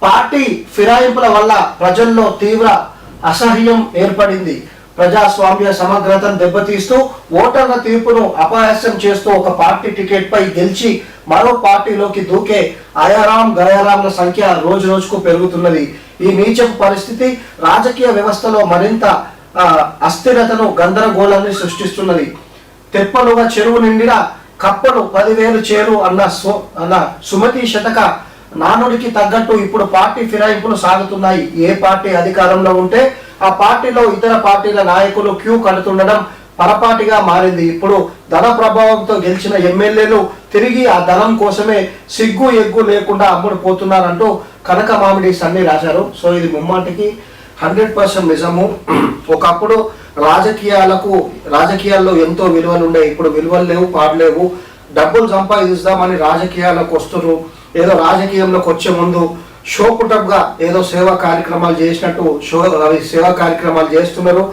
Party ఫిరాయింపుల వల్ల ప్రజల్లో తీవ్ర అసహ్యం ఏర్పడింది. ప్రజాస్వామ్య సమగ్రతను దెబ్బతీస్తూ ఓటర్ల తీర్పును అపహాస్యం చేస్తూ ఒక పార్టీ టికెట్ పై గెలిచి మరో పార్టీలోకి దూకే అయారాం గయారాంల సంఖ్య రోజు రోజుకు పెరుగుతున్నది. ఈ నీచం పరిస్థితి రాజకీయ వ్యవస్థలో మరింత అస్థిరతను గందరగోళాన్ని సృష్టిస్తున్నది. తెప్పలుగా చెరువు నిండిన కప్పలు 10,000 చేరు అన్న సుమతి శతక నానుడికి తగ్గట్టు ఇప్పుడు పార్టీ ఫిరాయింపులు సాగుతున్నాయి. ఏ పార్టీ అధికారంలో ఉంటే ఆ పార్టీలో ఇతర పార్టీల నాయకులు క్యూ కడుతుండడం పరపాటిగా మారింది. ఇప్పుడు ధన ప్రభావంతో గెలిచిన ఎమ్మెల్యేలు తిరిగి ఆ ధనం కోసమే సిగ్గు ఎగ్గు లేకుండా అమ్ముడుపోతున్నారంటూ కనక మామిడి సన్ని రాశారు. సో ఇది ముమ్మాటికి 100% నిజము. ఒకప్పుడు రాజకీయాల్లో ఎంతో విలువలు ఉండే, ఇప్పుడు విలువలు లేవు, పాడలేవు. డబ్బులు సంపాదిస్తామని రాజకీయాలకు వస్తున్నారు. ఏదో రాజకీయంలోకి వచ్చే ముందు షోపుటప్గా ఏదో సేవా కార్యక్రమాలు చేసినట్టు సేవా కార్యక్రమాలు చేస్తున్నారు.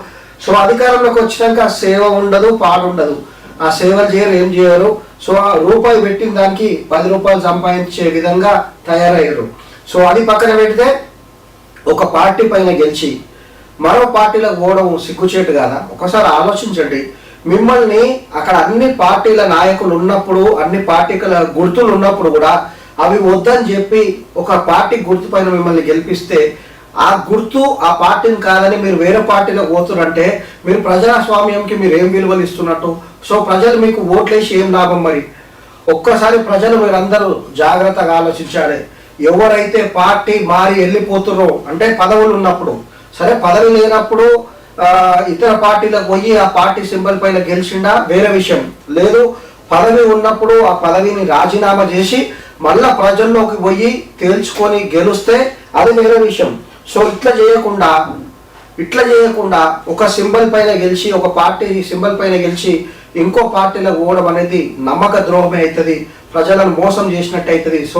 సో అధికారంలోకి వచ్చినాక సేవ ఉండదు, పాడు ఉండదు. ఆ సేవలు చేయరు, ఏం చేయరు. సో ఆ రూపాయి పెట్టిన దానికి 10 రూపాయలు సంపాదించే విధంగా తయారయ్యారు. సో అది పక్కన పెడితే ఒక పార్టీ పైన గెలిచి మరో పార్టీలకు పోవడం సిగ్గుచేటు కాదా? ఒకసారి ఆలోచించండి. మిమ్మల్ని అక్కడ అన్ని పార్టీల నాయకులు ఉన్నప్పుడు, అన్ని పార్టీల గుర్తులు ఉన్నప్పుడు కూడా అవి వద్దని చెప్పి ఒక పార్టీ గుర్తు పైన మిమ్మల్ని గెలిపిస్తే ఆ గుర్తు ఆ పార్టీని కాదని మీరు వేరే పార్టీలో పోతున్నంటే మీరు ప్రజాస్వామ్యంకి మీరు ఏం విలువలు ఇస్తున్నట్టు? సో ప్రజలు మీకు ఓట్లేసి ఏం లాభం? మరి ఒక్కసారి ప్రజలు మీరందరూ జాగ్రత్తగా ఆలోచించాలి. ఎవరైతే పార్టీ మారి వెళ్ళిపోతుర్రో, అంటే పదవులు ఉన్నప్పుడు సరే, పదవి లేనప్పుడు ఇతర పార్టీలకు పోయి ఆ పార్టీ సింబల్ పైన గెలిచిండా వేరే విషయం. లేదు, పదవి ఉన్నప్పుడు ఆ పదవిని రాజీనామా చేసి మళ్ళా ప్రజల్లోకి పోయి తేల్చుకొని గెలిస్తే అది వేరే విషయం. సో ఇట్లా చేయకుండా ఒక సింబల్ పైన గెలిచి, ఒక పార్టీ సింబల్ పైన గెలిచి ఇంకో పార్టీలకు పోవడం అనేది నమ్మక ద్రోహమే అవుతుంది, ప్రజలను మోసం చేసినట్టు అవుతుంది. సో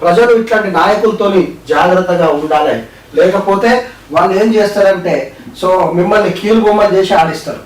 ప్రజలు ఇట్లాంటి నాయకులతోని జాగ్రత్తగా ఉండాలి. లేకపోతే వాళ్ళు ఏం చేస్తారంటే సో మిమ్మల్ని కీలు బొమ్మలు చేసి ఆడిస్తారు.